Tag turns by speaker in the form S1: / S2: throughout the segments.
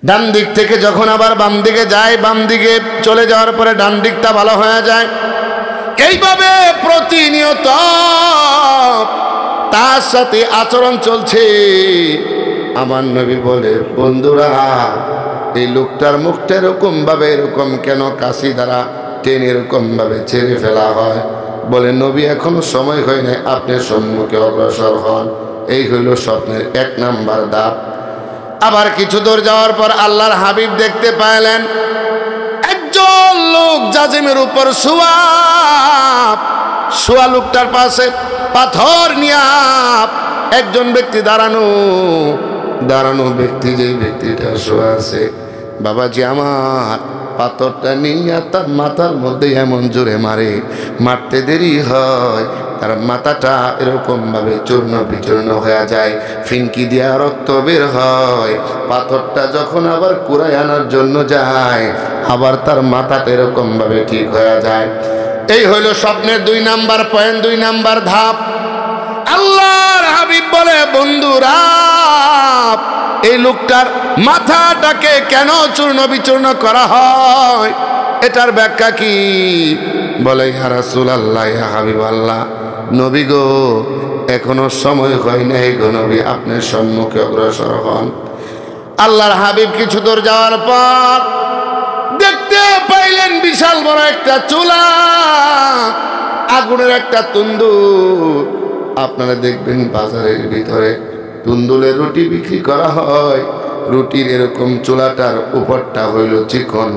S1: ডান দিক থেকে যখন আবার বাম দিকে যায়, বাম দিকে চলে যাওয়ার পরে ডান দিকটা ভালো হয়ে যায়। এইভাবে প্রতিনিয়ত তার সাথে আচরণ চলছে। আমার নবী বলে, বন্ধুরা এই লোকটার মুখটা এরকম কেন কাশি দ্বারা টেনে এরকম ছেড়ে ফেলা হয়? বলে, নবী এখনো সময় হয় নাই, আপনি সম্মুখে অগ্রসর হন। এই হইল স্বপ্নের 1 নাম্বার ধাপ। আবার কিছু দূর যাওয়ার পর আল্লাহর হাবিব দেখতে পাইলেন একজন লোক জাজিমের উপর শোয়া লোকটার পাশে পাথর নিয়ে একজন ব্যক্তি দাঁড়ানো ব্যক্তি, যে ব্যক্তিটা শোয়া আছে, বাবাজি আমার পাথরটা নিয়ে তার মাথার মধ্যে এমন জোরে মারতে দেরি হয়, তার মাথাটা এরকমভাবে চূর্ণ বিচূর্ণ হয়ে যায়, ফিনকি দিয়া রক্ত বের হয়। পাথরটা যখন আবার কুড়ায় আনার জন্য যায়, আবার তার মাথাটা এরকমভাবে ঠিক হয়ে যায়। এই হইল স্বপ্নের 2 নাম্বার পয়েন্ট, 2 নাম্বার ধাপ। আল্লাহর হাবিব বলে, বন্ধুরা এই লোকটার মাথাটাকে কেন চূর্ণ বিচূর্ণ করা হয়, এটার ব্যাখ্যা কি? বলে, ইয়া রাসূলুল্লাহ, ইয়া হাবিবাল্লাহ, নবী গো এখনো সময় হয় নাই গো নবী, আপনার সম্মুখে অগ্রসর হন। আল্লাহর হাবিব কিছু দূর যাওয়ার পর দেখতে পাইলেন বিশাল বড় একটা চুলা, আগুনের একটা তন্দুর। আপনারা দেখবেন বাজারের ভিতরে তুন্দুলের রুটি বিক্রি করা হয়। রুটির এরকম চুলাটার উপরটা হইল চিকন,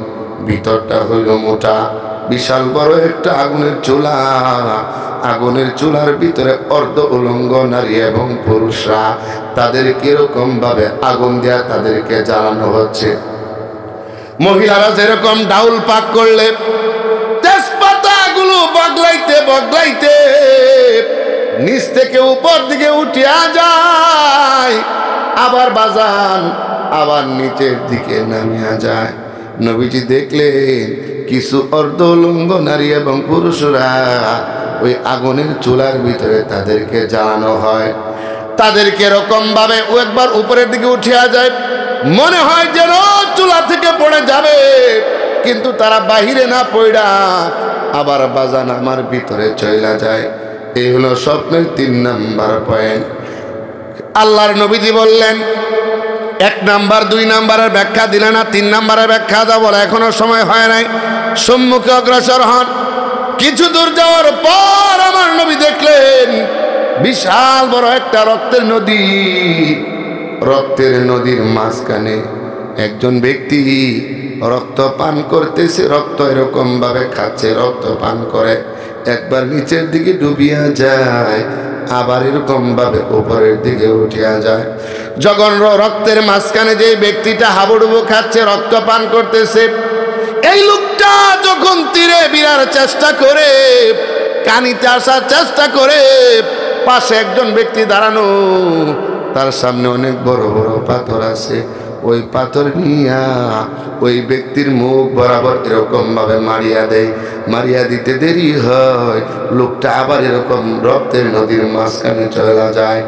S1: ভিতরটা হইল মোটা। বিশাল বড় একটা আগুনের চুলা, আগুনের চুলার ভিতরে অর্ধ উলঙ্গ নারী এবং পুরুষরা, তাদের কিরকম ভাবে আগুন দেয়া তাদেরকে জ্বালানো হচ্ছে। মহিলারা যেরকম ডাউল পাক করলে তেজপাতাগুলো বগলাইতে নিচ থেকে উপর দিকে উঠিয়া যায়, আবার বাজান আবার নিচের দিকে নামিয়া যায়। নবীজি দেখলেন কিছু অর্ধ উলঙ্গ নারী এবং পুরুষরা ওই আগুনের চুলার ভিতরে তাদেরকে জ্বালানো হয়। তাদেরকে এরকম ভাবে একবার উপরের দিকে উঠিয়া যায়, মনে হয় যেন চুলা থেকে পড়ে যাবে, কিন্তু তারা বাহিরে না পড়া আবার বাজান আমার ভিতরে চলে যায়। এই হলো স্বপ্নের 3 নাম্বার পয়েন্ট। আল্লাহর নবীজি বললেন 1 নাম্বার 2 নাম্বারের ব্যাখ্যা দিলেন না, 3 নাম্বারের ব্যাখ্যা দাও। বলে, এখনো সময় হয় নাই, সম্মুখে অগ্রসর হন। কিছু দূর যাওয়ার পর আমার নবী দেখলেন বিশাল বড় একটা রক্তের নদী। রক্তের নদীর মাঝখানে একজন ব্যক্তি রক্ত পান করতেছে, রক্ত এরকম ভাবে খাচ্ছে, রক্ত পান করে একবার নিচের দিকে ডুবিয়া যায়, আবার এরকম ভাবে উপরের দিকে উঠিয়া যায়। যখন রক্তের মাঝখানে যে ব্যক্তিটা হাবুডুবু খাচ্ছে, রক্ত পান করতেছে, এই লোকটা যখন তীরে বিরার চেষ্টা করে, কানিতে আসার চেষ্টা করে, পাশে একজন ব্যক্তি দাঁড়ানো, তার সামনে অনেক বড় বড় পাথর আছে। ওই পাথর নিয়া ওই ব্যক্তির মুখ বরাবর এরকম ভাবে মারিয়া দেয়। মারিয়া দিতে দেরি হয়, লোকটা আবার এরকম রক্তের নদীর মাঝখানে চলে যায়।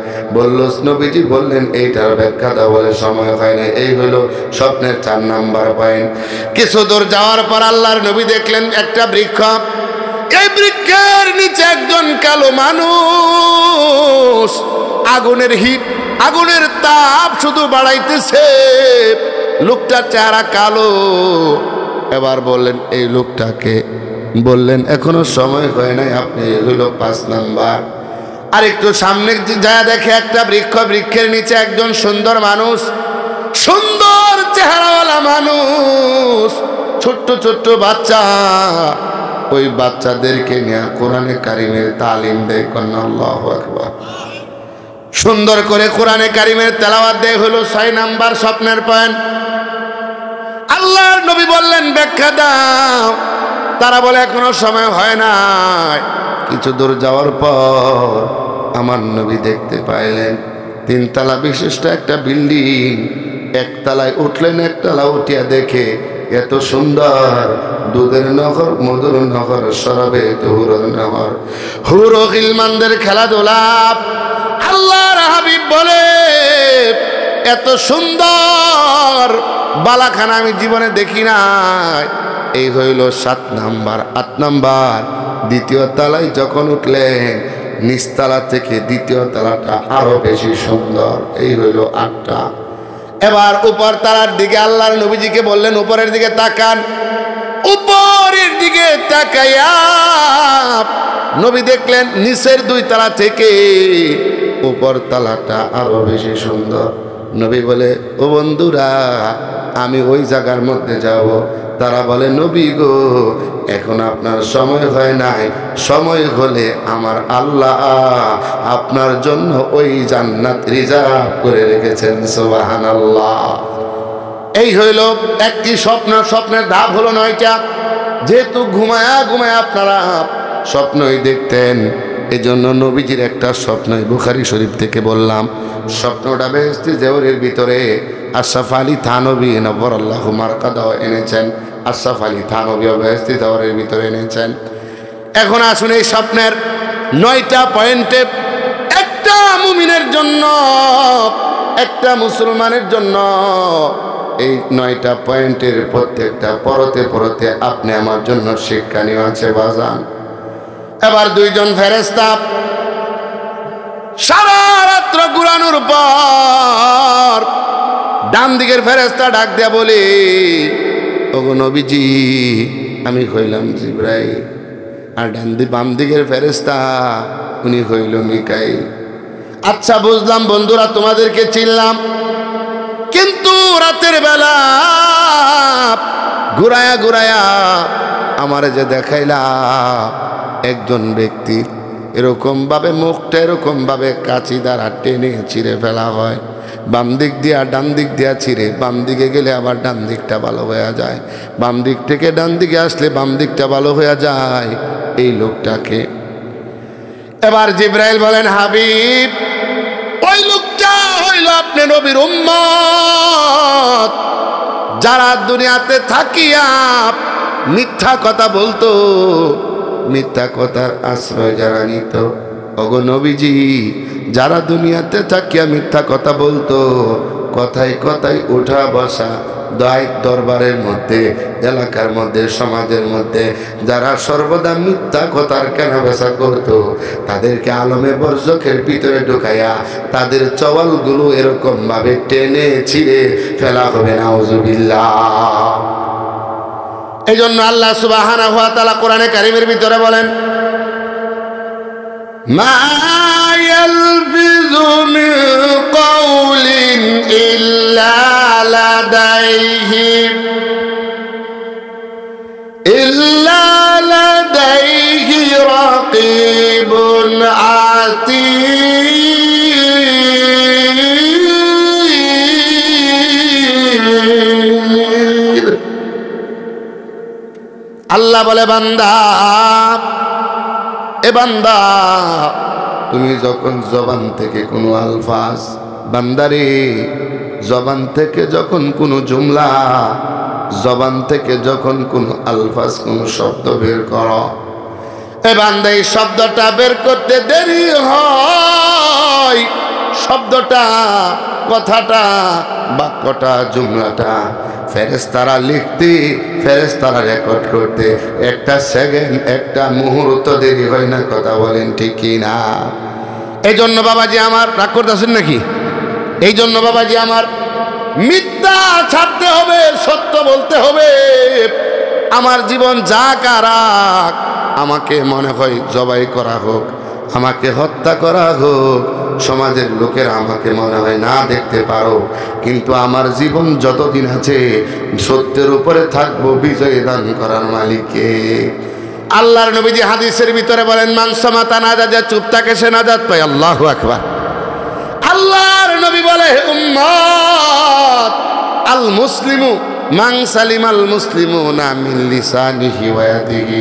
S1: নবীজি বললেন এইটার ব্যাখ্যা দাও। বলে, সময় হয় না। এই হলো স্বপ্নের 4 নাম্বার পয়েন্ট। কিছু দূর যাওয়ার পর আল্লাহর নবী দেখলেন একটা বৃক্ষ, এই বৃক্ষের নিচে একজন কালো মানুষ, আগুনের হিট, আগুনের তাপ শুধু বাড়াইতেছে, লোকটার চেহারা কালো। এবার বললেন এই লোকটাকে, বললেন এখনো সময় হয় নাই আপনি। হইল 5 নাম্বার। আর একটু সামনে যায় দেখে একটা বৃক্ষ, বৃক্ষের নিচে একজন সুন্দর মানুষ, সুন্দর চেহারাওয়ালা মানুষ, ছোট্ট ছোট্ট বাচ্চা, ওই বাচ্চাদেরকে নিয়ে কোরআনে কারিমের তালিম দেয়। কন্যা আল্লাহু আকবার। সুন্দর করে কোরআনে কারিমের তেলাওয়াত দেয়। হলো 6 নাম্বার স্বপ্নের পয়েন্ট। আল্লাহর নবী বললেন ব্যাখ্যা দাও। তারা বলে এখনো সময় হয় নাই। কিছু দূর যাওয়ার পর আমার নবী দেখতে পাইলেন 3 তলা বিশিষ্ট একটা বিল্ডিং। 1 তলায় উঠলেন, 1 তলা উঠিয়া দেখে এত সুন্দর, দুধের নহর, মধুর নহর, শরাবে তুহুরের নহর, হুর ও গিলমানদের খেলাধুলা। আল্লাহর হাবিব বলে এত সুন্দর বালাখানা আমি জীবনে দেখি নাই। এই হইল 7 নাম্বার। 8 নাম্বার, দ্বিতীয় তলায় যখন উঠলেন নিচতলা থেকে দ্বিতীয় তলাটা আরো বেশি সুন্দর। এই হইল 8টা। এবার উপর তলার দিকে আল্লাহর নবীজিকে বললেন উপরের দিকে তাকান। উপরের দিকে তাকাইয়া নবী দেখলেন নিচের 2 তলা থেকে উপর তলাটা আরো বেশি সুন্দর। নবী বলে ও বন্ধুরা আমি ওই জায়গার মধ্যে যাব। তারা বলে নবী গো এখন আপনার সময় হয় নাই, সময় হলে আমার আল্লাহ আপনার জন্য ওই জান্নাত রিজার্ভ করে রেখেছেন। সুবহানাল্লাহ। এই হইল একটি স্বপ্ন। স্বপ্নের ধাপ হলো 9টা। যেহেতু ঘুমায়া ঘুমায়া আপনারা স্বপ্নই দেখতেন, এই জন্য নবীজির একটা স্বপ্নই বুখারী শরীফ থেকে বললাম। স্বপ্নটা বেহেশতি জেওরের ভিতরে আশরাফ আলী থানভী নব্বরাল্লাহু মারকাদাও এনেছেন। আশরাফ আলী থানভী বেহেশতি জেওরের ভিতরে এনেছেন। এখন আসুন এই স্বপ্নের 9টা পয়েন্টে একটা মুমিনের জন্য, একটা মুসলমানের জন্য এই 9টা পয়েন্টের প্রত্যেকটা পরতে পরতে আপনি আমার জন্য শিক্ষণীয় আছে বাজান। এবার 2 জন ফেরেশতা সারা রাত্র ঘুরানোর পর ডান দিকের ফেরেশতা ডাক দেয়া বলে ওগো নবীজি আমি হইলাম জিবরাইল, আর বাম দিকের ফেরেশতা উনি হইল মিকাইল। আচ্ছা বুঝলাম বন্ধুরা, তোমাদেরকে চিনলাম, কিন্তু রাতের বেলা ঘুরায়া ঘুরায়া আমারে যে দেখাইলা একজন ব্যক্তির এরকম ভাবে মুখটা এরকম ভাবে কাঁচি দ্বারা টেনে ছিঁড়ে ফেলা হয়, বাম দিক দিয়া ডান দিক দিয়া ছিঁড়ে বাম দিকে গেলে আবার ডান দিকটা ভালো হয়ে যায়, বাম দিক থেকে ডান দিকে আসলে বাম দিকটা ভালো হয়ে যায়। এই লোকটাকে এবার জিবরাইল বলেন হাবিব ওই লোকটা হইল আপনি নবীর উম্মত, যারা দুনিয়াতে থাকিয়া মিথ্যা কথা বলতো, মিথ্যা কথার আশ্রয় যারা নিত। ওগো নবীজি যারা দুনিয়াতে থাকিয়া মিথ্যা কথা বলতো, কথায় কথায় উঠা বসা দরবারের মধ্যে, এলাকার মধ্যে, সমাজের মধ্যে যারা সর্বদা মিথ্যা কথার কেনাবেচা করতো, তাদেরকে আলমে বরজখের ভিতরে ঢুকাইয়া তাদের চওয়ালগুলো এরকম ভাবে টেনে ছিঁড়ে ফেলা হবে নাউজুবিল্লাহ। এই জন্য আল্লাহ সুবহানাহু ওয়া তাআলা কোরআনে কারীমের ভিতরে বলেন মা ইয়ালফিযু মিন কাওলিন ইল্লা লাদাইহি রাকীবুন আতীদ। আল্লাহ বলে বান্দা, এ বান্দা তুমি যখন জবান থেকে কোনো আলফাজ, বান্দারে জবান থেকে যখন কোনো জুমলা, জবান থেকে যখন কোনো আলফাজ কোনো শব্দ বের করো, এ বান্দা এই শব্দটা বের করতে দেরি হয়, শব্দটা কথাটা বাক্যটা জুমলাটা ফেরেশতারা লিখতে, ফেরেশতারা রেকর্ড করতে একটা সেকেন্ড একটা মুহূর্ত দেরি হয় না। কথা বলেন ঠিক কি না? এই জন্য বাবাজি আমার রাগ করতেছেন নাকি? এই জন্য বাবাজি আমার মিথ্যা ছাড়তে হবে, সত্য বলতে হবে। আমার জীবন যা কারাক, আমাকে মনে হয় জবাই করা হোক, আমাকে হত্যা করা হোক, সমাজের লোকেরা আমাকে মনে হয় না দেখতে পারো, কিন্তু আমার জীবন যতদিন আছে সত্যের উপরে থাকবো। বিজয় দান করার মালিককে। আল্লাহর নবীজি হাদিসের ভিতরে বলেন মান সামাতা নাজাত, যা চুপ থাকে সে নাজাত পায়। আল্লাহু আকবার। আল্লাহর নবী বলে উম্মত আল মুসলিমু মান সালিমাল মুসলিমুনা মিন লিসানিহি ওয়া ইয়াদিহি।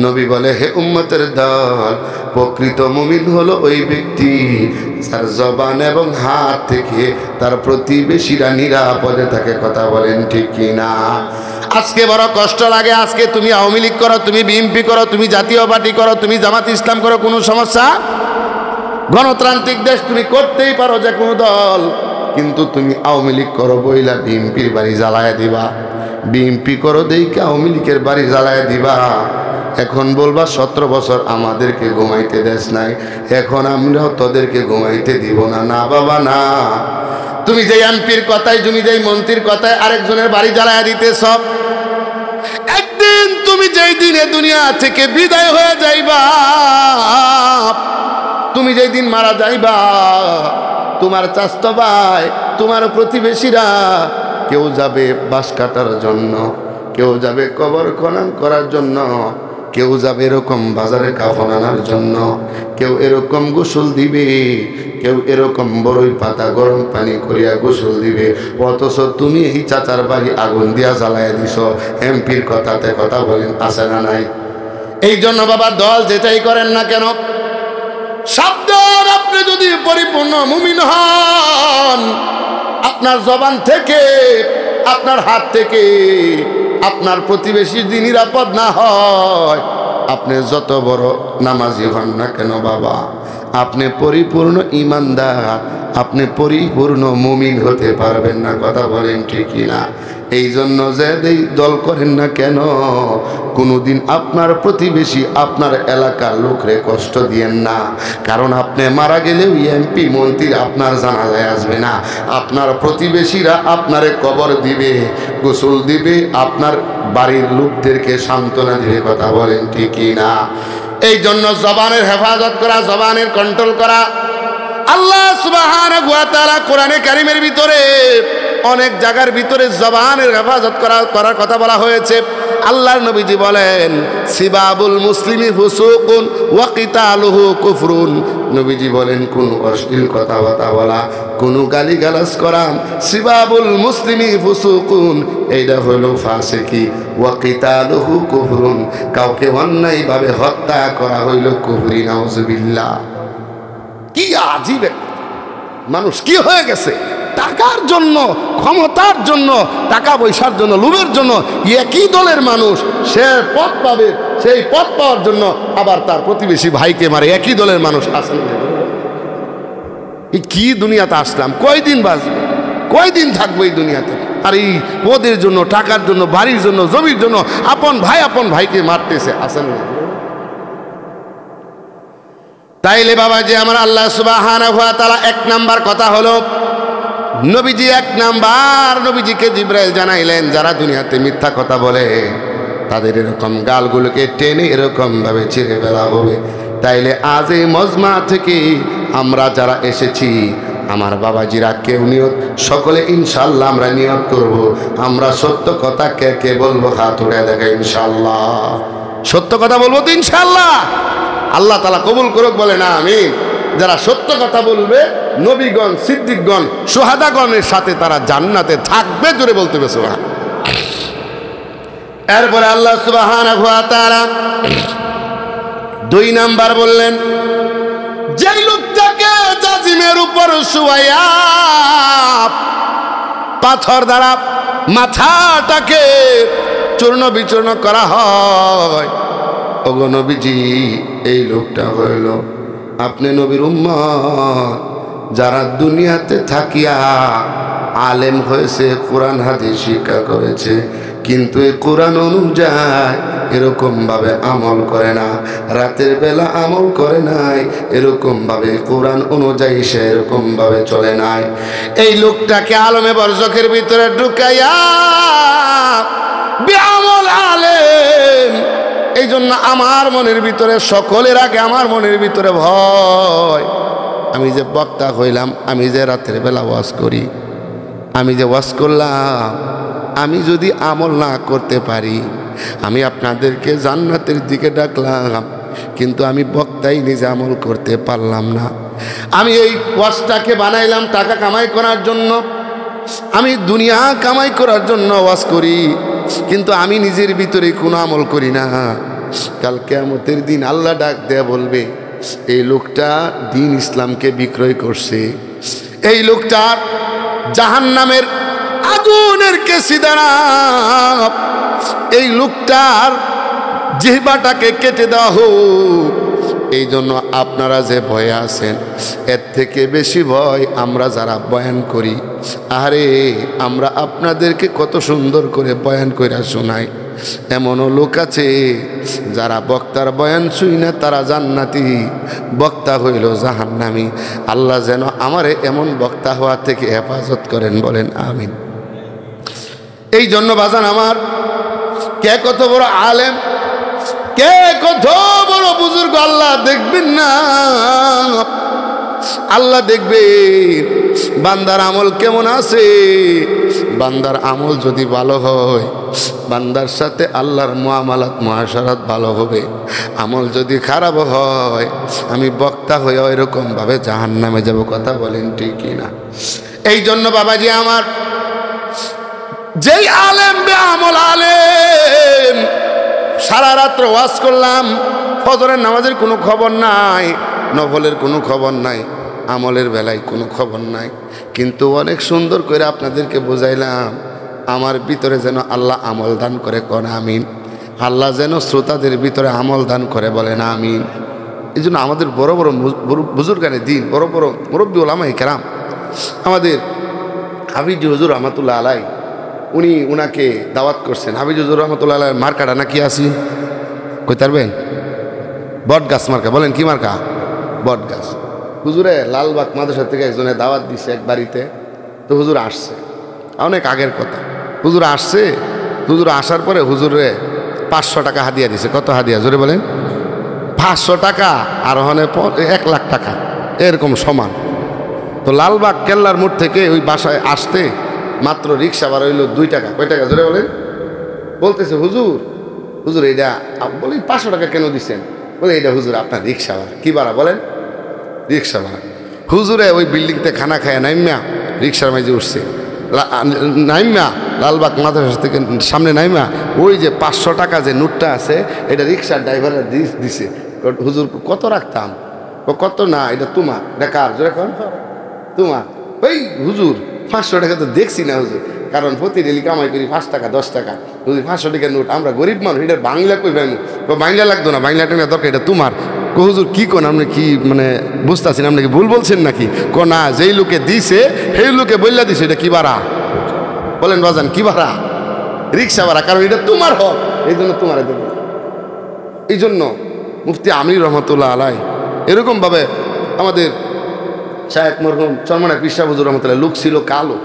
S1: নবী বলে হে উম্মতের দল, প্রকৃত মুমিন হলো ওই ব্যক্তি যার জবান এবং হাত থেকে তার প্রতিবেশীরা নিরাপদে থাকে। কথা বলেন ঠিক কি না? আজকে বড় কষ্ট লাগে, আজকে তুমি আওয়ামী লীগ করো, তুমি বিএনপি করো, তুমি জাতীয় পার্টি করো, তুমি জামাত ইসলাম করো, কোনো সমস্যা? গণতান্ত্রিক দেশ তুমি করতেই পারো যে কোনো দল, কিন্তু তুমি আওয়ামী লীগ করো বইলা বিএনপির বাড়ি জ্বালায় দিবা, বিএনপি করো দেখে আওয়ামী লীগের বাড়ি জ্বালায় দিবা। এখন বলবা 17 বছর আমাদেরকে ঘুমাইতে দেশ নাই, এখন আমরাও তোদেরকে ঘুমাইতে দিব না। না বাবা না, তুমি যে এমপির কথায়, তুমি যে মন্ত্রীর কথায় আরেকজনের বাড়ি জ্বালায় দিতেছ, একদিন তুমি যেই দিনে দুনিয়া থেকে বিদায় হয়ে যাইবা, তুমি যেই দিন মারা যাইবা, তোমার চাচাতো ভাই, তোমার প্রতিবেশীরা কেউ যাবে বাঁশ কাটার জন্য, কেউ যাবে কবর খনন করার জন্য, কেউ যাবে এরকম বাজারে কাফন আনার জন্য, কেউ এরকম গোসল দিবে, কেউ এরকম বড়ই পাতা গরম পানি করিয়া গোসল দিবে। অথচ তুমি এই চাচার বাড়ি আগুন দিয়া জ্বালাইয়া দিছ। এমপির কথাতে কথা বলেন, আছে না নাই? এই জন্য বাবা দল যেটাই করেন না কেন, সাবধান, আপনি যদি পরিপূর্ণ মুমিন হন, আপনার জবান থেকে, আপনার হাত থেকে আপনার প্রতিবেশী যদি নিরাপদ না হয়, আপনি যত বড় নামাজি হন না কেন বাবা, আপনি পরিপূর্ণ ঈমানদার, আপনি পরিপূর্ণ মুমিন হতে পারবেন না। কথা বলেন ঠিক কিনা? এই জন্য যে দল করেন না কেন, কোনোদিন আপনার প্রতিবেশী, আপনার এলাকার লোকরে কষ্ট দিয়েন না। কারণ আপনি মারা গেলেও এমপি মন্ত্রী আপনার জানাজায় আসবে না, আপনার প্রতিবেশীরা আপনারে কবর দিবে, গোসল দিবে, আপনার বাড়ির লোকদেরকে সান্ত্বনা দিবে। কথা বলেন ঠিক কিনা? এই জন্য জবানের হেফাজত করা, জবানের কন্ট্রোল করা। আল্লাহ সুবহানাহু ওয়া তাআলা কোরআনে কারীমের ভিতরে অনেক জায়গার ভিতরে জবানের হেফাজত করার কথা বলা হয়েছে। আল্লাহর নবীজি বলেন, সিবাবুল মুসলিমি ফুসুকুন ওয়া কিতালুহু কুফরুন। নবীজি বলেন, কোন অশ্লীল কথাবার্তা বলা, কোন গালিগালাজ করা, সিবাবুল মুসলিমি ফুসুকুন, এইটা হলো ফাসিকি, ওয়া কিতালুহু কুফরুন, কাউকে অন্যায়ভাবে হত্যা করা হইল কুফরি। নাউজুবিল্লাহ। কি আজীব মানুষ কি হয়ে গেছে! টাকার জন্য, ক্ষমতার জন্য, টাকা পয়সার জন্য, লোভের জন্য একই দলের মানুষ সে পদ পাবে, সেই পদ পাওয়ার জন্য আবার তার প্রতিবেশী ভাইকে মারে। একই দলের মানুষ আসেন। কি দুনিয়াতে আসলাম? কয়দিন বাঁচবে, কয়দিন থাকবো এই দুনিয়াতে? আর এই পদের জন্য, টাকার জন্য, বাড়ির জন্য, জমির জন্য আপন ভাইকে মারতেছে। আসেন না? তাইলে বাবা যে আমার আল্লাহ সুবহানাহু ওয়া তাআলা এক নাম্বার কথা হলো, নবীজি এক নাম্বার, নবীজিকে জিবরাইল জানাইলেন, যারা দুনিয়াতে মিথ্যা কথা বলে তাদের এরকম গালগুলোকে টেনে এরকম ভাবে ছিঁড়ে ফেলা হবে। তাইলে আজ এই মজমা থেকে আমরা যারা এসেছি, আমার বাবাজিরা কেউ নিয়ত, সকলে ইনশাআল্লাহ আমরা নিয়ত করব, আমরা সত্য কথা কে কে বলবো? হাত উঠে দেখে। ইনশাআল্লাহ সত্য কথা বলবো তো ইনশাআল্লাহ। আল্লাহ তাআলা কবুল করুক, বলে না আমিন। যারা সত্য কথা বলবে, নবীগণ, সিদ্দিকগণ, শুহাদাগণের সাথে তারা জান্নাতে থাকবে। জোরে বলতে হবে সুবহান। এরপরে আল্লাহ সুবহানাহু ওয়া তাআলা 2 নাম্বার বললেন, যে লোকটাকে জাজিমের উপর শুয়াইয়া পাথর দ্বারা মাথাটাকে চূর্ণ বিচূর্ণ করা হয়, ওগো নবীজি, এই লোকটা হইল আপনি নবীর উম্মত, যারা দুনিয়াতে থাকিয়া আলেম হয়েছে, কোরআন হাদিস শিক্ষা করেছে, কিন্তু এই কোরআন অনুযায়ী এরকম ভাবে আমল করে না, রাতের বেলা আমল করে নাই, এরকম ভাবে কোরআন অনুযায়ী সে এরকম ভাবে চলে নাই। এই লোকটাকে আলমে বরজখের ভিতরে ঢুকাইয়া বেআমল আলেম। এই জন্য আমার মনের ভিতরে, সকলের আগে আমার মনের ভিতরে ভয়। আমি যে বক্তা হইলাম, আমি যে রাতের বেলা ওয়াজ করি, আমি যে ওয়াজ করলাম, আমি যদি আমল না করতে পারি, আমি আপনাদেরকে জান্নাতের দিকে ডাকলাম, কিন্তু আমি বক্তাই নিজে আমল করতে পারলাম না। আমি এই ওয়াজটাকে বানাইলাম টাকা কামাই করার জন্য, আমি দুনিয়া কামাই করার জন্য ওয়াজ করি, কিন্তু আমি নিজের ভিতরে কোনো আমল করি না। কাল কিয়ামতের দিন আল্লাহ ডাক দেয়া বলবে, এই লোকটা দ্বীন ইসলামকে বিক্রয় করছে, এই লোকটা জাহান্নামের আগুনের কেসি দ্বারা এই লোকটার জিহ্বাটাকে কেটে দেওয়া হোক, এই জন্য আপনারা যে ভয়ে আছেন, এর থেকে বেশি ভয় আমরা যারা বয়ান করি। আরে আমরা আপনাদেরকে কত সুন্দর করে বয়ান কইরা শোনাই। এমনও লোক আছে যারা বক্তার বয়ান শুই না তারা জান্নাতি, বক্তা হইল জাহান্নামী। আল্লাহ যেন আমারে এমন বক্তা হওয়া থেকে হেফাজত করেন, বলেন আমিন। এই জন্য বাজান আমার, কে কত বড় আলেম, কে কত বড় বুজুর্গ আল্লাহ দেখবেন না, আল্লাহ দেখবেন বান্দার আমল কেমন আছে। বান্দার আমল যদি ভালো হয়, বান্দার সাথে আল্লাহর মুআমালাত মুআশারাত ভালো হবে। আমল যদি খারাপ হয়, আমি বক্তা হয়ে এরকম ভাবে জাহান্নামে যাব। কথা বলেন ঠিক কিনা? এই জন্য বাবাজি আমার, যেই আলেম বেআমল আলেম, সারা রাত্র ওয়াজ করলাম, ফজরের নামাজের কোনো খবর নাই, নফলের কোনো খবর নাই, আমলের বেলায় কোনো খবর নাই, কিন্তু অনেক সুন্দর করে আপনাদেরকে বুঝাইলাম। আমার ভিতরে যেন আল্লাহ আমল দান করে, কোন আমিন। আল্লাহ যেন শ্রোতাদের ভিতরে আমল দান করে, বলেন আমিন। এই জন্য আমাদের বড় বড় বুজুর্গানে দিন, বড় বড় মুরব্বী ওলামায়ে কেরাম, আমাদের হাফিজ হুজুর রহমাতুল্লাহ আলাই, উনাকে দাওয়াত করছেন। হাফিজ হুজুর রহমাতুল্লাহ আলাই মার্কাটা নাকি আসি কই পারবেন? বট গাছ মার্কা। বলেন কি মার্কা? বট গাছ। হুজুরে লালবাগ মাদ্রাসা থেকে একজনের দাওয়াত দিছে এক বাড়িতে। তো হুজুর আসছে, অনেক আগের কথা। হুজুর আসছে, হুজুর আসার পরে হুজুরে 500 টাকা হাদিয়া দিছে। কত হাদিয়া জোরে বলেন? 500 টাকা আর ওখানে 1 লাখ টাকা, এরকম সমান। তো লালবাগ কেল্লার মোড় থেকে ওই বাসায় আসতে মাত্র রিক্সা ভাড়া হইল 2 টাকা। কয় টাকা জোরে বলেন? বলতেছে হুজুর, হুজুর এইটা বলি 500 টাকা কেন দিচ্ছেন? বলে এইটা হুজুর আপনার রিক্সা ভাড়া। কি ভাড়া বলেন? রিক্সা ভাড়া। হুজুরে ওই বিল্ডিংতে খানা খায় নাইমা রিক্সার মাঝে উঠছে, নাইমা লালবাগ মাদ্রাসা থেকে সামনে নাইমা ওই যে 500 টাকা যে নোটটা আছে, এটা রিক্সার ড্রাইভারের দিছে। হুজুর কত রাখতাম? কত না, এটা তোমার। এটা কার? জোরে কন। তোমার। ওই হুজুর 500 টাকা তো দেখছি না হুজুর, কারণ প্রতি ডেলি কামাই করি 5 টাকা 10 টাকা। হুজুর 500 টাকার নোট, আমরা গরিব মানুষ, এটা বাংলা কই ভাই? বাংলা লাগতো না, বাংলা টাকা দরকার, এটা তোমার। হুজুর কি কোন আপনি কি মানে বুঝতেছেন, আপনি কি ভুল বলছেন নাকি? না, যেই লোকে দিছে সেই লোকে বললা দিছে। এটা কি ভাড়া বলেন বাজান? কি ভাড়া? রিক্সা ভাড়া, কারণ এটা তোমার হক, এই জন্য তোমার দেব। এই জন্য মুফতি আমির রহমতুল্লাহ আলাই এরকম ভাবে আমাদের শায়েখ মরহুম চরমনায় পীর সাহেব হুজুর রহমতুল্লাহ, লোক ছিল কালো,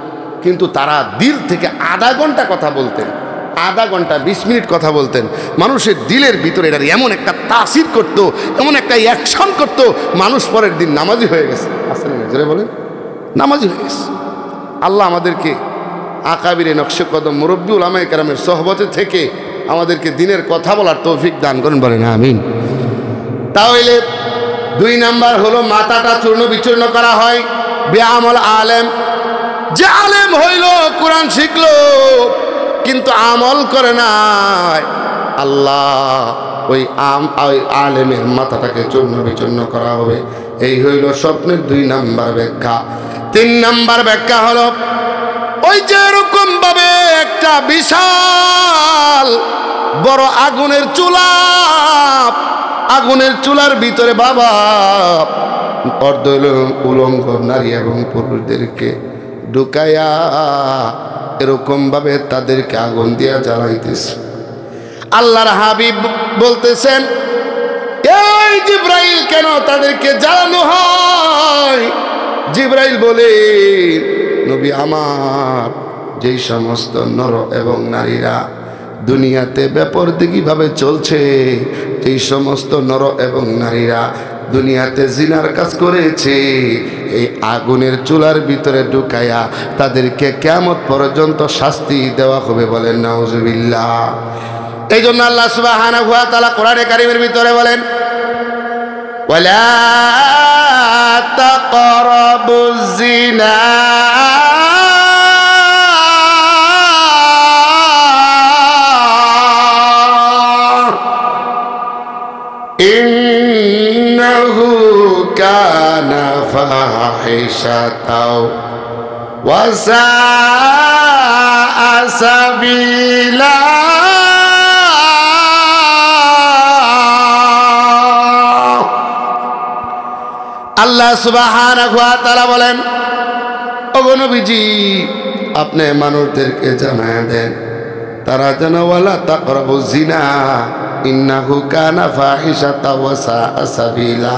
S1: কিন্তু তারা দিল থেকে আধা ঘন্টা কথা বলতেন, আধা ঘন্টা 20 মিনিট কথা বলতেন। মানুষের দিলের ভিতরে এটার এমন একটা তাসির করতো, এমন একটা অ্যাকশন করতো, মানুষ পরের দিন নামাজি হয়ে গেছে। আসলে জোরে বলেন, নামাজি হয়ে গেছে। আল্লাহ আমাদেরকে আকাবিরে নকশে কদম মুরব্বী উলামায়ে কেরামের সোহবতে থেকে আমাদেরকে দিনের কথা বলার তৌফিক দান করেন, বলেন আমিন। তাহলে 2 নাম্বার হলো মাথাটা চূর্ণ বিচূর্ণ করা হয় বেআমল আলেম। যে আলেম হইল, কোরআন শিখলো, কিন্তু আমল করে নাই, আল্লাহ ওই আলেমের মাথাটাকে চূর্ণ বিচূর্ণ করা হবে। এই হইল স্বপ্নের 2 নাম্বার ব্যাখ্যা। 3 নাম্বার ব্যাখ্যা হলো, ওই যে এরকম ভাবে একটা বিশাল বড় আগুনের চুলা, আগুনের চুলার ভিতরে বাবা অর্ধ উলঙ্গ নারী এবং পুরুষদেরকে ঢুকাইয়া এরকম ভাবে তাদেরকে আগুন দিয়া জ্বালাইতেছে। আল্লাহর হাবিব বলতেছেন, এই জিবরাইল কেন তাদেরকে জ্বালানো হয়? জিবরাইল বলে, নবী আমার, যেই সমস্ত নর এবং নারীরা দুনিয়াতে বেপরদিকি ভাবে চলছে, এই সমস্ত নর এবং নারীরা দুনিয়াতে জিনার কাজ করেছে, এই আগুনের চুলার ভিতরে ঢুকাইয়া তাদেরকে কিয়ামত পর্যন্ত শাস্তি দেওয়া হবে, বলেন নাউজুবিল্লাহ। এই জন্য আল্লাহ সুবহানাহু ওয়া তাআলা কোরআনে কারীমের ভিতরে বলেন, ওয়ালা তাকরাবুজ জিনা ইন্নাহু কানা ফাহিশাতাও ওয়া সাআ সাবিলা। সুবহানাহু ওয়া তাআলা বলেন, ওগো নবীজি আপনি মানুষদেরকে জানায় দেন তারা যেন ওয়ালা তাকরাবু জিনা ইন্নাহু কানা ফাহিশাতা ওয়া সাআ সাবিলা,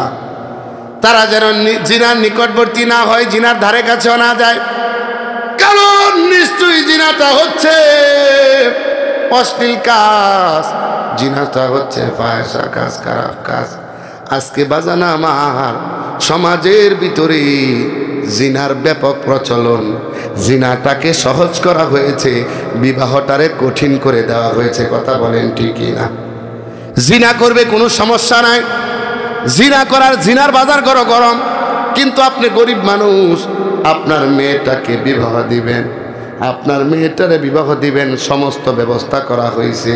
S1: তারা যেন জিনার নিকটবর্তী না হয়, জিনার ধারে কাছেও না যায়, কারণ নিশ্চয়ই জিনাটা হচ্ছে অশ্লীল কাজ, জিনাটা হচ্ছে ফাহিশা কাজ, খারাপ কাজ। আজকে বাজানা আমার সমাজের ভিতরে জিনার ব্যাপক প্রচলন, জিনাটাকে সহজ করা হয়েছে, বিবাহটারে কঠিন করে দেওয়া হয়েছে। কথা বলেন ঠিকই না? জিনা করবে কোনো সমস্যা নাই, জিনা করার জিনার বাজার করো গরম, কিন্তু আপনি গরিব মানুষ, আপনার মেয়েটাকে বিবাহ দিবেন, আপনার মেয়েটারে বিবাহ দিবেন, সমস্ত ব্যবস্থা করা হয়েছে।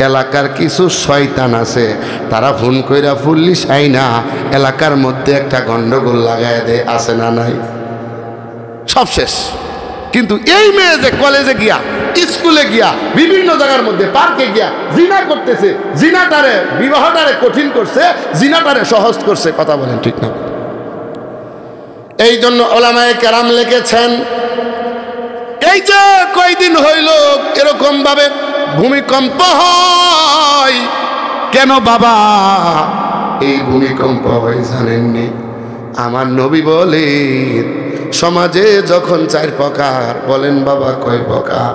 S1: এলাকার কিছু শয়তান আছে, তারা ফোন কইরা পুলিশ আইনা এলাকার মধ্যে একটা গন্ডগোল লাগায় দেয়, আছে না নাই? সব শেষ। কিন্তু এই মেয়ে যে কলেজে গিয়া, স্কুলে গিয়া, বিভিন্ন জায়গার মধ্যে পার্কে গিয়া জিনা করতেছে, জিনাটারে বিবাহটারে কঠিন করছে, জিনাটারে সহজ করছে। কথা বলেন ঠিক না? এই জন্য ওলামায়ে কেরাম লিখেছেন, এই যে কয়দিন হইল এরকম ভাবে ভূমিকম্প হয় কেন বাবা? এই ভূমিকম্প হয় জানেননি? আমার নবী বলেন সমাজে যখন 4 প্রকার, বলেন বাবা কয় প্রকার?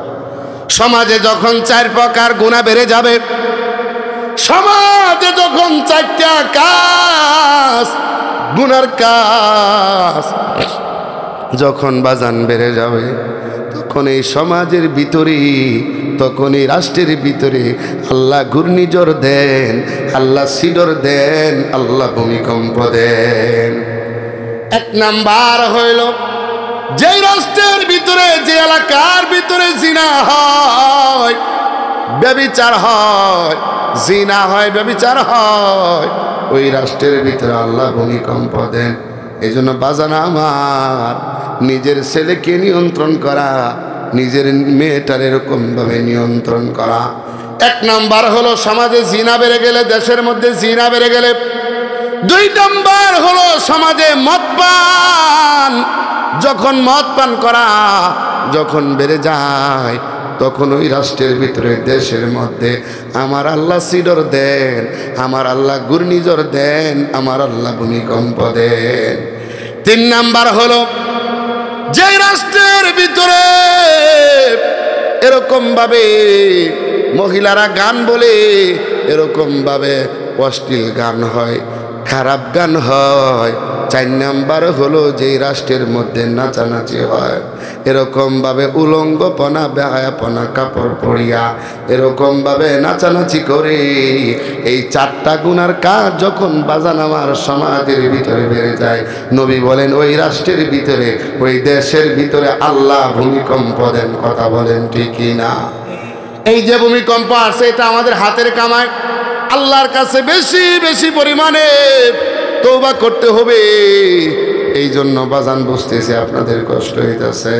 S1: সমাজে যখন 4 প্রকার গুনাহ বেড়ে যাবে, সমাজে যখন 4টা কাজ গুনার কাজ যখন বাজান বেড়ে যাবে, তখন এই সমাজের ভিতরে, তখন এই রাষ্ট্রের ভিতরে আল্লাহ ঘূর্ণিঝড় দেন, আল্লাহ সিডর দেন, আল্লাহ ভূমিকম্প দেন। 1 নাম্বার হইল, যে রাষ্ট্রের ভিতরে, যে এলাকার ভিতরে জিনা হয়, ব্যভিচার হয়, জিনা হয়, ব্যভিচার হয়, ওই রাষ্ট্রের ভিতরে আল্লাহ ভূমিকম্প দেন। এই জন্য বাজানা আমার, নিজের ছেলেকে নিয়ন্ত্রণ করা, নিজের মেয়েটার এরকম ভাবে নিয়ন্ত্রণ করা। 1 নাম্বার হলো সমাজে জিনা বেড়ে গেলে, দেশের মধ্যে জিনা বেড়ে গেলে। 2 নাম্বার হলো সমাজে মদ পান, যখন মদ পান করা যখন বেড়ে যায়, তখন ওই রাষ্ট্রের ভিতরে, দেশের মধ্যে আমার আল্লাহ সিডর দেন, আমার আল্লাহ ঘূর্ণিঝড় দেন, আমার আল্লাহ ভূমিকম্প দেন। 3 নাম্বার হলো যে রাষ্ট্রের ভিতরে এরকম ভাবে মহিলারা গান বলে, এরকম ভাবে অশ্লীল গান হয়, খারাপ গান হয়। 4 নাম্বার হলো যে রাষ্ট্রের মধ্যে নাচানাচি হয়, এরকম ভাবে উলঙ্গপনা, বেহায়াপনা, কাপড় পরিয়া এরকম ভাবে নাচানাচি করে। এই 4টা গুনার কাজ যখন বাজান আমার সমাজের ভিতরে বেড়ে যায়, নবী বলেন ওই রাষ্ট্রের ভিতরে, ওই দেশের ভিতরে আল্লাহ ভূমিকম্প দেন। কথা বলেন ঠিকই না? এই যে ভূমিকম্প আসে, এটা আমাদের হাতের কামাই। আল্লাহর কাছে বেশি বেশি পরিমাণে তওবা করতে হবে। এই জন্য বাজান বুঝতেছে আপনাদের কষ্ট হইতেছে।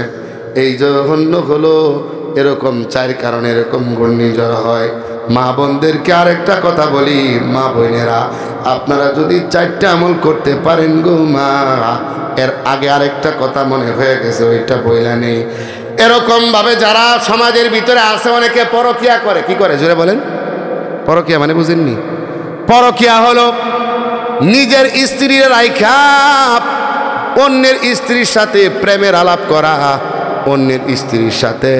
S1: এই জন্য হলো এরকম 4 কারণে এরকম ঘূর্ণিঝড় হয়। মা বোনদেরকে আরেকটা কথা বলি, মা বোনেরা আপনারা যদি 4টা আমল করতে পারেন গো মা, এর আগে আরেকটা কথা মনে হয়ে গেছে, ওইটা বইলা নেই। এরকম ভাবে যারা সমাজের ভিতরে আছে, অনেকে পরকিয়া করে। কি করে জোরে বলেন? পরকিয়া মানে বুঝেননি? পরকিয়া হলো নিজের স্ত্রীর রাইখা অন্যের স্ত্রীর সাথে প্রেমের আলাপ করা, অন্যের স্ত্রীর সাথে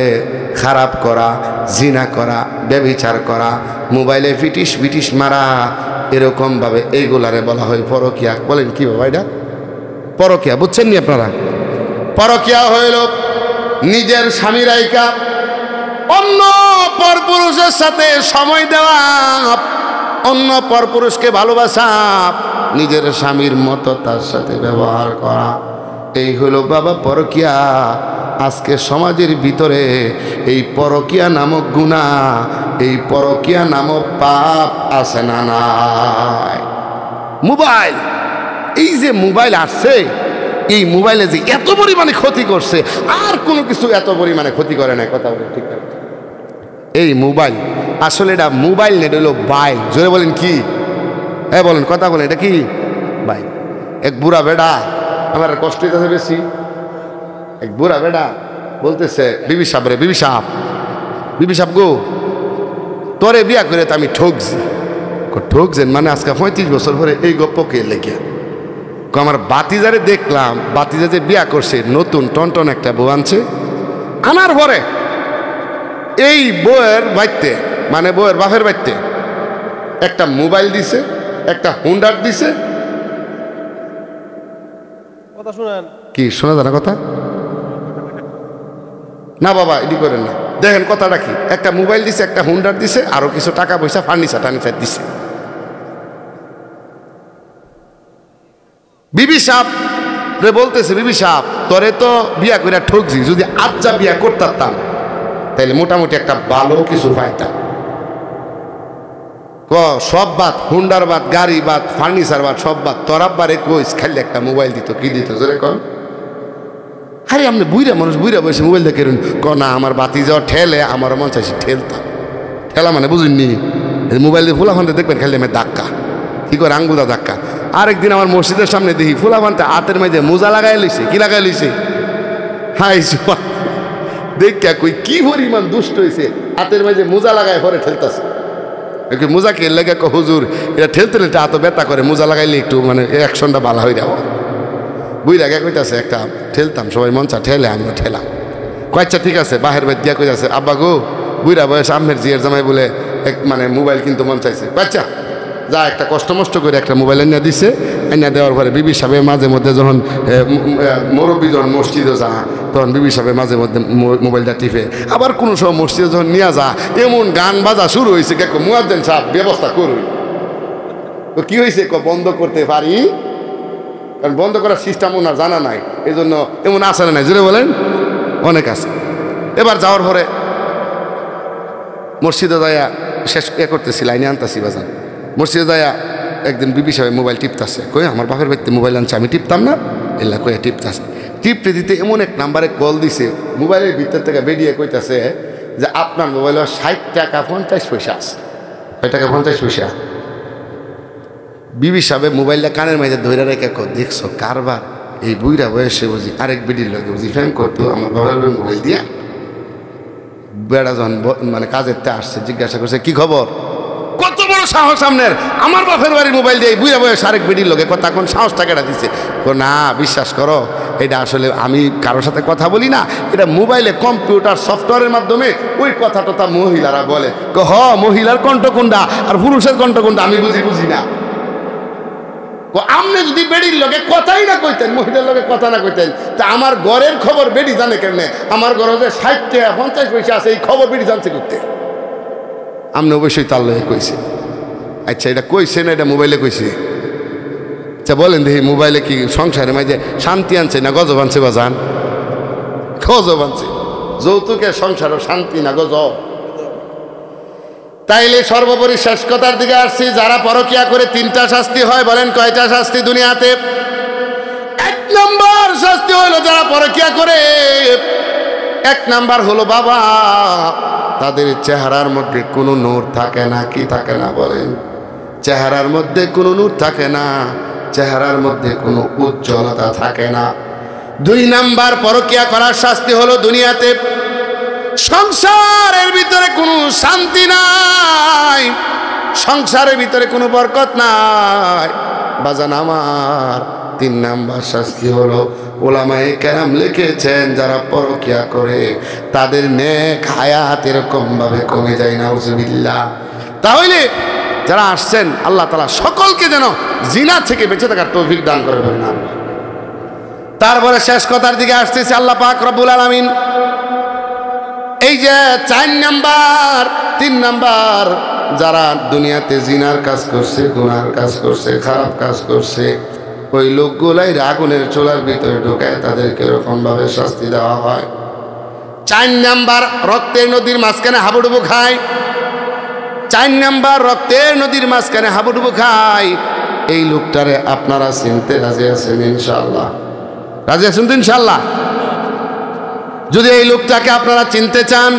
S1: খারাপ করা, জিনা করা, ব্যভিচার করা, মোবাইলে ফিটিস মারা, এরকম ভাবে এইগুলারে বলা হয় পরকিয়া। বলেন কি বাবা এটা? পরকিয়া বুঝছেন নি আপনারা? পরকিয়া হইল নিজের স্বামী রাইখা অন্য পরপুরুষের সাথে সময় দেওয়া, অন্য পরপুরুষকে ভালোবাসা, নিজের স্বামীর মতো তার সাথে ব্যবহার করা, এই হলো বাবা পরকিয়া। আজকে সমাজের ভিতরে এই পরকিয়া নামক গুনাহ, এই পরকিয়া নামক পাপ আছে না নাই? মোবাইল, এই যে মোবাইল আসছে, এই মোবাইলে যে এত পরিমাণে ক্ষতি করছে, আর কোনো কিছু এত পরিমাণে ক্ষতি করে না। কথা বলে ঠিক আছে? এই মোবাইল আসলে এটা মোবাইল নেট, হলো বাইল। জোরে বলেন কি? বলেন, কথা বলেন, এটা কি বাইল? এক বুড়া বেড়া আমার আর কষ্ট হইতেছে বেশি। এক বুড়া বেটা বলতেছে বিবি সাহেব রে, বিবি সাহেব গো, তোরে বিয়া করে তো আমি ঠকছি। ঠকছেন মানে আজকে 35 বছর পরে এই গপ্প কে লেগে? আমার বাতিজারে দেখলাম, বাতিজা যে বিয়া করছে নতুন টনটন একটা বউ আনছে, আনার পরে এই বউয়ের বাড়িতে মানে বউয়ের বাপের বাড়িতে একটা মোবাইল দিছে, একটা হুন্ডার দিছে।
S2: কথা শুনেন
S1: কি শোনা যায় না কথা? না বাবা এটি করেন না, দেখেন কথাটা কি, একটা মোবাইল দিছে, একটা হুন্ডার দিছে, আরো কিছু টাকা পয়সা ফার্নিচার দিছে। বিবি সাহেব রে বলতেছে, বিবি সাহেব তোরে তো বিয়া করে ঠকছি, যদি আচ্ছা বিয়া করতাম তাইলে মোটামুটি একটা ভালো কিছু পাইতাম। সব বাদ, হুন্ডার বাদ, গাড়ি বাদ, ফার্নিচার বাদ, সব বাদ, তোর আব্বারে কইস খালি একটা মোবাইল দিত। কি দিত জোরে কন? আরে আপনি বুইরা মানুষ, বুইরা বসে মোবাইল দেখে না, আমার বাতি যাওয়া ঠেলে আমার মন চাইছে ঠেলতাম। ঠেলা মানে বুঝিনি, মোবাইল দিয়ে ফুলাফানতে দেখবেন খালি আমি ধাক্কা, কি করে আঙ্গুলটা ধাক্কা। আরেকদিন আমার মসজিদের সামনে দেখি ফুলাফানতে হাতের মাঝে মোজা লাগাই লইছে। কি লাগাই লইছে? হাই দেখা কই কি পরিমাণ দুষ্ট হয়েছে, হাতের মাঝে মোজা লাগায় পরে ঠেলতেছে। মোজা কে লেগে হুজুর এটা ঠেলতে ঠেলতে এত ব্যথা করে, মোজা লাগাইলে একটু মানে অ্যাকশনটা ভালো হয়ে যাবো। বুইরা গে কইতাছে একটা ঠেলতাম, সবাই মঞ্চা ঠেলে আমরা ঠেলাম। কয়েকটা ঠিক আছে, বাহের বাদ দিয়া কইতাছে আব্বা গো, বুইরা বয়স আমের জিয়ের জামাই বলে মানে মোবাইল কিন্তু মন চাইছে। বাচ্চা যা একটা কষ্ট মষ্ট করে একটা মোবাইল এনে দিছে। এনে দেওয়ার পরে বিবি সাহেব মাঝে মধ্যে যখন মুরব্বী যখন মসজিদে যা, তখন বিবি সাহেব মাঝে মধ্যে মোবাইলটা টিপে। আবার কোনো সময় মসজিদে যখন নিয়ে যা, এমন গান বাজা শুরু হয়েছে, মুয়াজ্জিন সাহেব ব্যবস্থা করুন। তো কি হয়েছে? বন্ধ করতে পারি, কারণ বন্ধ করার সিস্টেম ওনার জানা নাই, এই জন্য এমন আসার নাই। জুড়ে বলেন অনেক আছে। এবার যাওয়ার পরে মসজিদে যাইয়া শেষ করতেছি, লাইনে আনতেছি বাজান। মসজিদে যাইয়া একদিন বিবি সাহেব মোবাইল টিপতেছে। কই আমার বাপের বাড়িতে মোবাইল আনছে, আমি টিপতাম না, এলা কইয়া টিপতেছে। টিপতে দিতে এমন এক নাম্বারে কল দিছে, মোবাইলের ভিতর থেকে বেরিয়ে কইতাছে যে আপনার মোবাইলে 60 টাকা 50 পয়সা আছে। 60 টাকা 50 পয়সা। বিবি সাহেব মোবাইলটা কানের মাঝে ধরে রেখে দেখছো কারবার, এই বুইরা বয়সে বুঝি আরেক বেডির লোক বুঝি ফ্যান করতো আমার বাবার মোবাইল দিয়া। বেড়া যখন মানে কাজের তে আসছে, জিজ্ঞাসা করছে কি খবর, কত বড় সাহস আপনার আমার বাপের বাড়ির মোবাইল দিয়ে বুইরা বয়স আরেক বেডির লোকে কথা কোন সাহসটা কেটা দিচ্ছে? না বিশ্বাস করো, এটা আসলে আমি কারোর সাথে কথা বলি না, এটা মোবাইলে কম্পিউটার সফটওয়্যারের মাধ্যমে ওই কথাটা মহিলারা বলে। মহিলার কণ্ঠ কোনটা আর পুরুষের কণ্ঠ কোনটা আমি বুঝি না। আপনি যদি বেডির লোকে কথাই না কইতেন, মহিলার লোকে কথা না কইতেন, তা আমার ঘরের খবর বেডি জানে কেমনে? আমার ঘরে যে 60 টাকা 50 পয়সা আছে, এই খবর বেডি জানছে করতে। আপনি অবশ্যই তার লোকে কইছে। আচ্ছা এটা কইছে না এটা মোবাইলে কইছে? আচ্ছা বলেন দেখি, মোবাইলে কি সংসারের মাঝে শান্তি আনছে না গজব আনছে? বাজান গজব আনছে। যৌতুকের সংসারও শান্তি না গজব। তাইলে সর্বোপরি শেষ কথার দিকে আসছি, যারা পরকিয়া করে 3টা শাস্তি হয়। বলেন কয়টা শাস্তি দুনিয়াতে? 1 নম্বর শাস্তি হলো যারা পরকিয়া করে, 1 নাম্বার হলো বাবা তাদের চেহারার মধ্যে কোনো নূর থাকে না। কি থাকে না বলেন? চেহারার মধ্যে কোনো নূর থাকে না, চেহারার মধ্যে কোনো উজ্জ্বলতা থাকে না। 2 নাম্বার পরকিয়া করার শাস্তি হলো দুনিয়াতে সংসারের ভিতরে কোনো শান্তি নাই, সংসারের ভিতরে কোনো বরকত নাই। বাজান আমার 3 নাম্বার শাস্তি হলো, ওলামায়ে কেরাম লিখেছেন যারা পরকিয়া করে তাদের নেক হায়াত এরকম ভাবে কমে যায়, নাউজুবিল্লাহ। তাহলে যারা আসছেন আল্লাহ তাআলা সকলকে যেন জিনা থেকে বেঁচে থাকার তৌফিক দান করে বলেন আমিন। তারপরে শেষ কথার দিকে আসতেছে, আল্লাহ পাক রব্বুল আলামিন এই যে 4 নাম্বার 3 নাম্বার যারা দুনিয়াতে জিনার কাজ করছে, গুনার কাজ করছে, খারাপ কাজ করছে, ওই লোকগুলাই আগুনের চুলার ভিতরে ঢোকায় তাদেরকে এরকম ভাবে শাস্তি দেওয়া হয়। 4 নাম্বার রক্তের নদীর মাঝখানে হাবুডুবু খায়। 4 নাম্বার রক্তের নদীর মাঝখানে হাবুডুবু খায়। এই লোকটারে আপনারা চিনতে রাজি আছেন ইনশাআল্লাহ? রাজি আছেন তো ইনশাআল্লাহ? যদি এই লোকটাকে আপনারা চিনতে চান,